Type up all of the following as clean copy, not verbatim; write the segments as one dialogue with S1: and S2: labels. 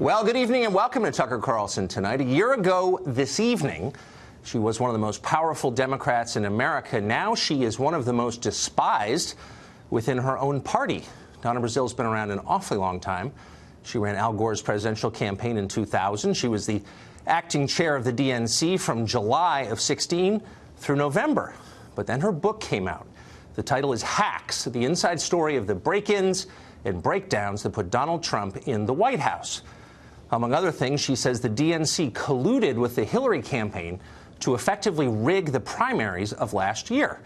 S1: Well, good evening and welcome to Tucker Carlson Tonight. A year ago this evening, she was one of the most powerful Democrats in America. Now she is one of the most despised within her own party. Donna Brazile's been around an awfully long time. She ran Al Gore's presidential campaign in 2000. She was the acting chair of the DNC from July of 16 through November. But then her book came out. The title is Hacks, the inside story of the break-ins and breakdowns that put Donald Trump in the White House. Among other things, she says the DNC colluded with the Hillary campaign to effectively rig the primaries of last year.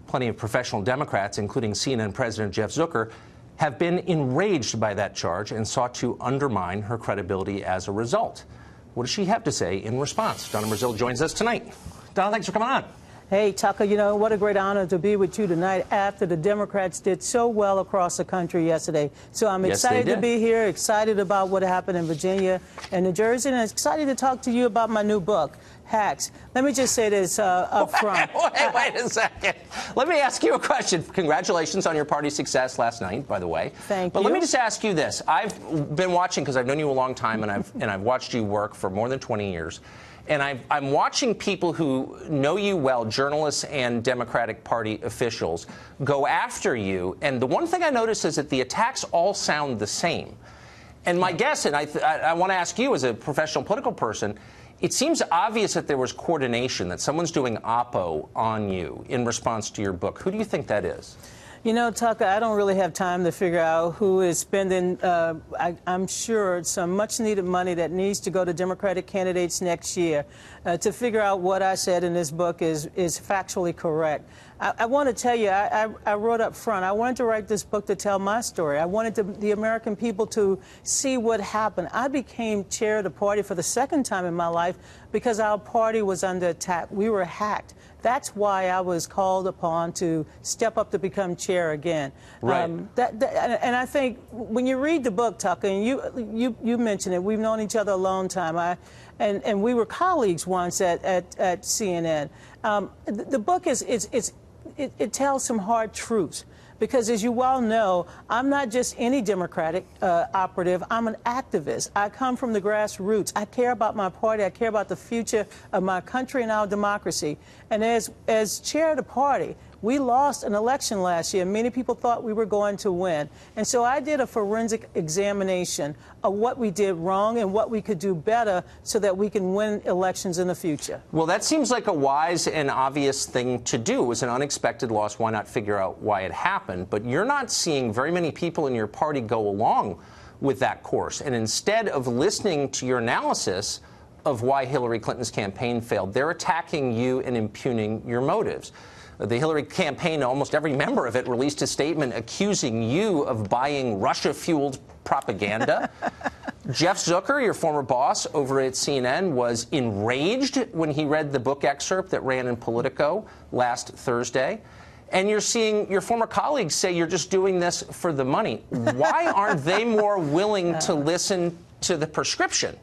S1: Plenty of professional Democrats, including CNN President Jeff Zucker, have been enraged by that charge and sought to undermine her credibility as a result. What does she have to say in response? Donna Brazile joins us tonight. Donna, thanks for coming on.
S2: Hey, Tucker, you know, what a great honor to be with you tonight after the Democrats did so well across the country yesterday. So I'm excited to be here, excited about what happened in Virginia and New Jersey, and excited to talk to you about my new book, Hacks. Let me just say this up front.
S1: Wait a second. Let me ask you a question. Congratulations on your party success last night, by the way.
S2: Thank you.
S1: But let me just ask you this. I've been watching, because I've known you a long time, and I've watched you work for more than 20 years. And I'm watching people who know you well, journalists and Democratic Party officials, go after you. And the one thing I notice is that the attacks all sound the same. And my guess, and I want to ask you as a professional political person, it seems obvious that there was coordination, that someone's doing oppo on you in response to your book. Who do you think that is?
S2: You know, Tucker, I don't really have time to figure out who is spending, I'm sure, some much-needed money that needs to go to Democratic candidates next year to figure out what I said in this book is factually correct. I want to tell you, I wrote up front, I wanted to write this book to tell my story. I wanted the American people to see what happened. I became chair of the party for the second time in my life because our party was under attack. We were hacked. That's why I was called upon to step up to become chair again.
S1: Right.
S2: And I think when you read the book, Tucker, and you mentioned it, we've known each other a long time. And we were colleagues once at CNN. The book it tells some hard truths. Because, as you well know, I'm not just any Democratic operative. I'm an activist. I come from the grassroots. I care about my party. I care about the future of my country and our democracy. And as chair of the party, we lost an election last year. Many people thought we were going to win. And so I did a forensic examination of what we did wrong and what we could do better so that we can win elections in the future.
S1: Well, that seems like a wise and obvious thing to do. It was an unexpected loss. Why not figure out why it happened? But you're not seeing very many people in your party go along with that course. And instead of listening to your analysis of why Hillary Clinton's campaign failed, they're attacking you and impugning your motives. The Hillary campaign, almost every member of it, released a statement accusing you of buying Russia-fueled propaganda. Jeff Zucker, your former boss over at CNN, was enraged when he read the book excerpt that ran in Politico last Thursday. And you're seeing your former colleagues say you're just doing this for the money. Why aren't they more willing to listen to the prescription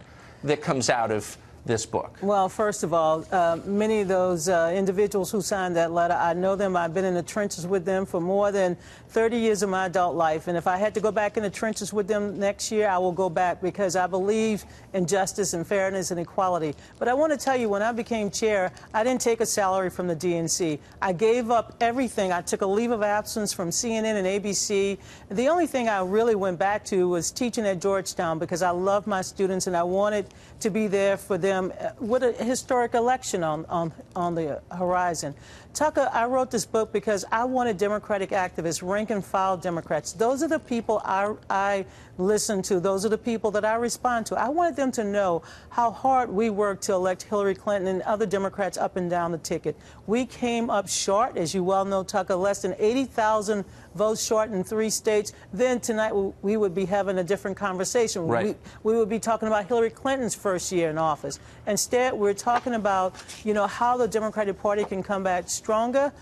S1: that comes out of this book?
S2: Well, first of all, many of those individuals who signed that letter, I know them. I've been in the trenches with them for more than 30 years of my adult life. And if I had to go back in the trenches with them next year, I will go back because I believe in justice and fairness and equality. But I want to tell you, when I became chair, I didn't take a salary from the DNC. I gave up everything. I took a leave of absence from CNN and ABC. The only thing I really went back to was teaching at Georgetown because I love my students and I wanted to be there for them with a historic election on the horizon. Tucker, I wrote this book because I wanted Democratic activists, rank-and-file Democrats. Those are the people I listen to. Those are the people that I respond to. I wanted them to know how hard we worked to elect Hillary Clinton and other Democrats up and down the ticket. We came up short, as you well know, Tucker, less than 80,000 votes short in 3 states. Then tonight we would be having a different conversation.
S1: Right.
S2: We would be talking about Hillary Clinton's first year in office. Instead, we're talking about, you know, how the Democratic Party can come back stronger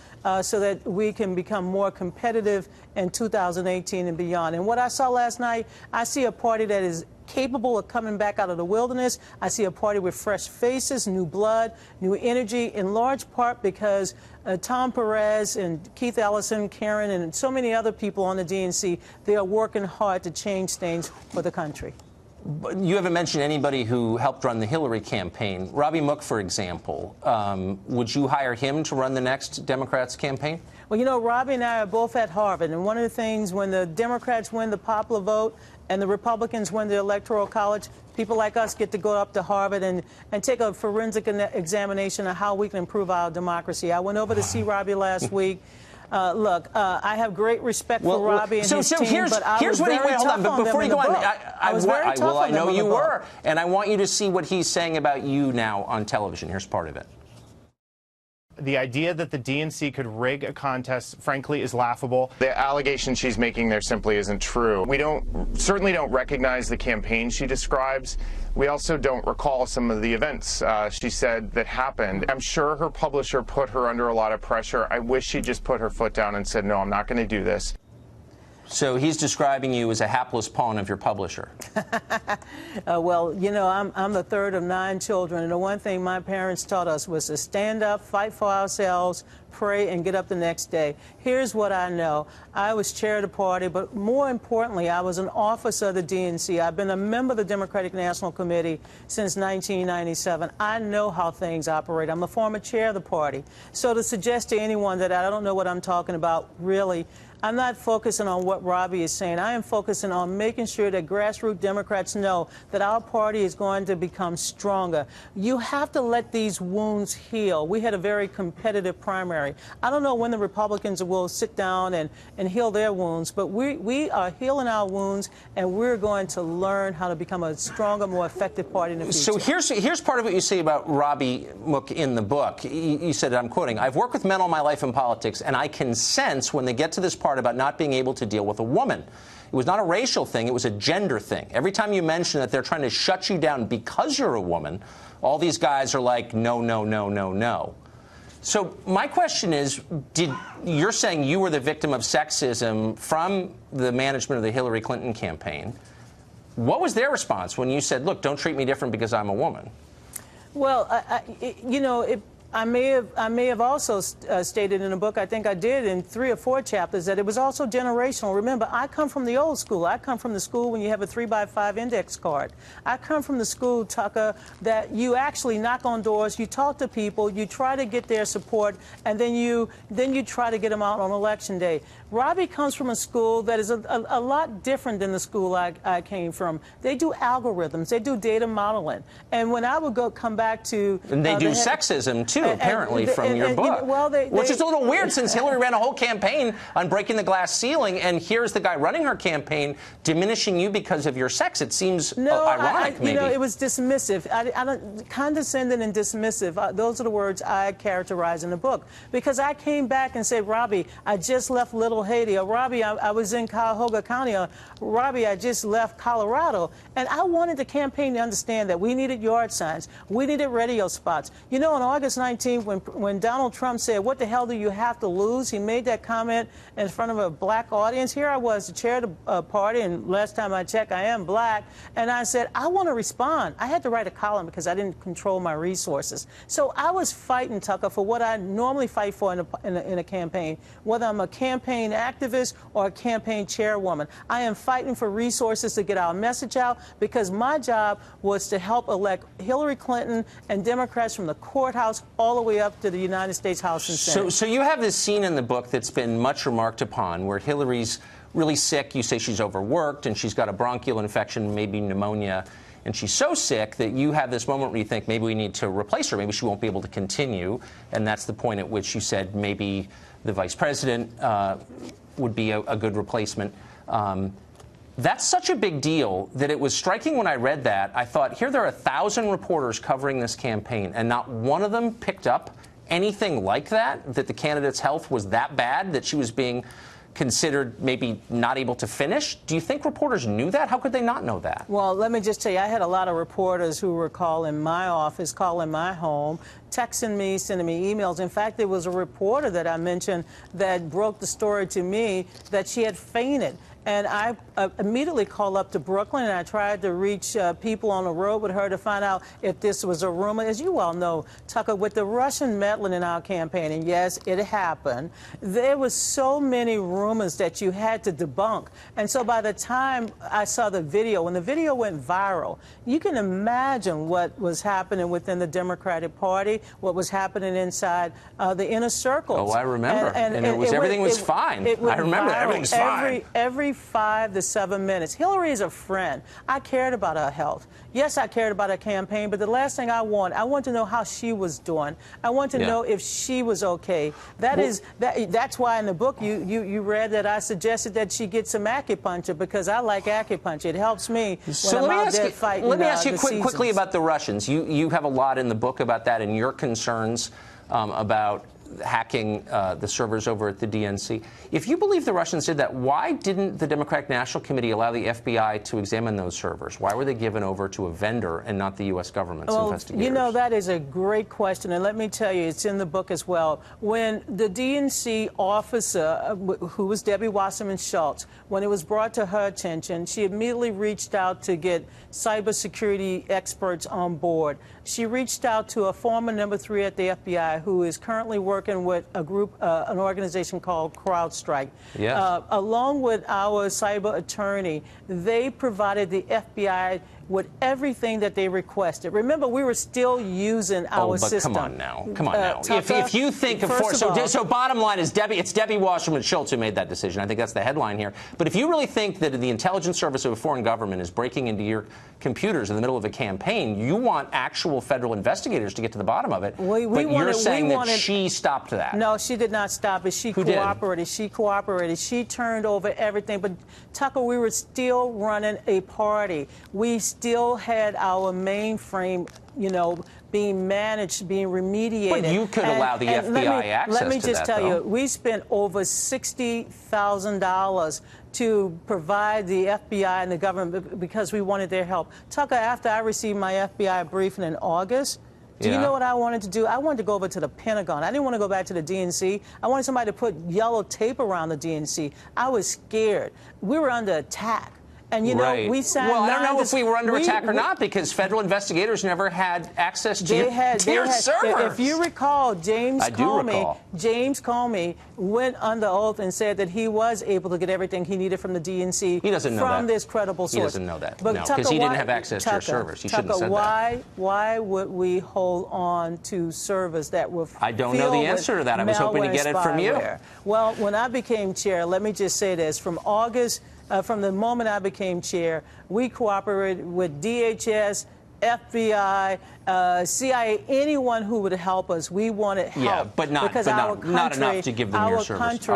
S2: so that we can become more competitive in 2018 and beyond. And what I saw last night, I see a party that is capable of coming back out of the wilderness. I see a party with fresh faces, new blood, new energy, in large part because Tom Perez and Keith Ellison, Karen, and so many other people on the DNC, they are working hard to change things for the country.
S1: You haven't mentioned anybody who helped run the Hillary campaign. Robbie Mook, for example. Would you hire him to run the next Democrats' campaign?
S2: Well, you know, Robbie and I are both at Harvard, and one of the things when the Democrats win the popular vote and the Republicans win the Electoral College, people like us get to go up to Harvard and take a forensic examination of how we can improve our democracy. I went over to see Robbie last week. Look, I have great respect for Robbie and his team, but I was very tough on them in the book. Before you go on,
S1: I know you were, and I want you to see what he's saying about you now on television. Here's part of it.
S3: The idea that the DNC could rig a contest, frankly, is laughable. The allegation she's making there simply isn't true. We certainly don't recognize the campaign she describes. We also don't recall some of the events she said that happened. I'm sure her publisher put her under a lot of pressure. I wish she'd just put her foot down and said, no, I'm not going to do this.
S1: So he's describing you as a hapless pawn of your publisher.
S2: Well, you know, I'm the third of 9 children, and the one thing my parents taught us was to stand up, fight for ourselves, pray, and get up the next day. Here's what I know. I was chair of the party, but more importantly, I was an officer of the DNC. I've been a member of the Democratic National Committee since 1997. I know how things operate. I'm a former chair of the party. So to suggest to anyone that I don't know what I'm talking about, really, I'm not focusing on what Robbie is saying. I am focusing on making sure that grassroots Democrats know that our party is going to become stronger. You have to let these wounds heal. We had a very competitive primary. I don't know when the Republicans will sit down and heal their wounds, but we are healing our wounds, and we're going to learn how to become a stronger, more effective party in the future.
S1: So here's part of what you say about Robbie Mook in the book. You said, I'm quoting, "I've worked with men all my life in politics, and I can sense when they get to this part about not being able to deal with a woman. It was not a racial thing, it was a gender thing. Every time you mention that they're trying to shut you down because you're a woman, all these guys are like, no, no, no, no, no." So my question is, you're saying you were the victim of sexism from the management of the Hillary Clinton campaign. What was their response when you said, look, don't treat me different because I'm a woman?
S2: Well, you know, I may have also stated in a book, I think I did in 3 or 4 chapters, that it was also generational. Remember, I come from the old school. I come from the school when you have a 3x5 index card. I come from the school, Tucker, that you actually knock on doors, you talk to people, you try to get their support, and then you try to get them out on election day. Robbie comes from a school that is a lot different than the school I came from. They do algorithms, they do data modeling, and when I would come back to
S1: and they do sexism too. Apparently, from your book.
S2: You know,
S1: which is a little weird since Hillary ran a whole campaign on breaking the glass ceiling, and here's the guy running her campaign diminishing you because of your sex. It seems ironic, maybe.
S2: You know, it was dismissive. I don't, condescending and dismissive. Those are the words I characterize in the book. Because I came back and said, Robbie, I just left Little Haiti. Or Robbie, I was in Cuyahoga County. Or Robbie, I just left Colorado. And I wanted the campaign to understand that we needed yard signs. We needed radio spots. You know, on August 19th, when Donald Trump said, what the hell do you have to lose? He made that comment in front of a black audience. Here I was, the chair of the party, and last time I checked, I am black. And I said, I want to respond. I had to write a column because I didn't control my resources. So I was fighting, Tucker, for what I normally fight for in a campaign, whether I'm a campaign activist or a campaign chairwoman. I am fighting for resources to get our message out because my job was to help elect Hillary Clinton and Democrats from the courthouse all the way up to the United States House and Senate.
S1: So you have this scene in the book that's been much remarked upon where Hillary's really sick. You say she's overworked and she's got a bronchial infection, maybe pneumonia, and she's so sick that you have this moment where you think maybe we need to replace her. Maybe she won't be able to continue, and that's the point at which you said maybe the vice president would be a good replacement. That's such a big deal that it was striking when I read that. I thought, here there are 1,000 reporters covering this campaign, and not one of them picked up anything like that the candidate's health was that bad, that she was being considered maybe not able to finish. Do you think reporters knew that? How could they not know that?
S2: Well, let me just tell you, I had a lot of reporters who were calling my office, calling my home, texting me, sending me emails. In fact, there was a reporter that I mentioned that broke the story to me that she had fainted. and I immediately called up to Brooklyn, and I tried to reach people on the road with her to find out if this was a rumor. As you all know, Tucker, with the Russian meddling in our campaign, and yes, it happened, there was so many rumors that you had to debunk. And so by the time I saw the video, when the video went viral, you can imagine what was happening within the Democratic Party, what was happening inside the inner circles.
S1: Oh, I remember. And everything was fine. I remember that everything was fine.
S2: Every 5 to 7 minutes. Hillary is a friend. I cared about her health. Yes, I cared about her campaign, but the last thing I want to know how she was doing. I want to know if she was okay. That's why in the book you read that I suggested that she get some acupuncture, because I like acupuncture. It helps me when I'm out there fighting.
S1: Let me ask you quickly about the Russians. You have a lot in the book about that and your concerns about hacking the servers over at the DNC. If you believe the Russians did that, why didn't the Democratic National Committee allow the FBI to examine those servers? Why were they given over to a vendor and not the U.S. government's investigators?
S2: You know, that is a great question, and let me tell you, it's in the book as well. When the DNC officer, who was Debbie Wasserman Schultz, when it was brought to her attention, she immediately reached out to get cybersecurity experts on board. She reached out to a former number 3 at the FBI who is currently working with a group, an organization called CrowdStrike.
S1: Yes.
S2: Along with our cyber attorney, they provided the FBI with everything that they requested. Remember, we were still using our system.
S1: Come on now. Come on now. If you think, so bottom line is it's Debbie Wasserman Schultz who made that decision. I think that's the headline here. But if you really think that the intelligence service of a foreign government is breaking into your computers in the middle of a campaign, you want actual federal investigators to get to the bottom of it. You're saying that she stopped that.
S2: No, she did not stop it. She cooperated. She cooperated. She turned over everything. But Tucker, we were still running a party. We still had our mainframe, being managed, being remediated.
S1: But you could allow the FBI access to that,
S2: Let me just tell you, we spent over $60,000 to provide the FBI and the government because we wanted their help. Tucker, after I received my FBI briefing in August, do you know what I wanted to do? I wanted to go over to the Pentagon. I didn't want to go back to the DNC. I wanted somebody to put yellow tape around the DNC. I was scared. We were under attack. And, we signed
S1: I don't know if we were under attack or not, because federal investigators never had access to your servers.
S2: If you recall, James Comey went under oath and said that he was able to get everything he needed from the DNC from this credible source.
S1: He doesn't know that, because he didn't have access to your servers. He shouldn't have said that.
S2: Why would we hold on to servers that were
S1: I don't know the answer to that. I was hoping to get it from you.
S2: Well, when I became chair, let me just say this, from the moment I became chair, we cooperated with DHS, FBI, CIA, anyone who would help us. We wanted help.
S1: Yeah, but not enough to give them your service.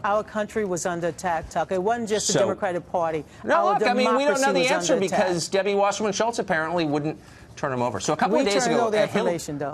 S2: Our country was under attack, Tucker. It wasn't just the Democratic Party.
S1: No, look, I mean, we don't know the answer because Debbie Wasserman Schultz apparently wouldn't turn him over. So a couple of days ago,
S2: we turned over the information, though.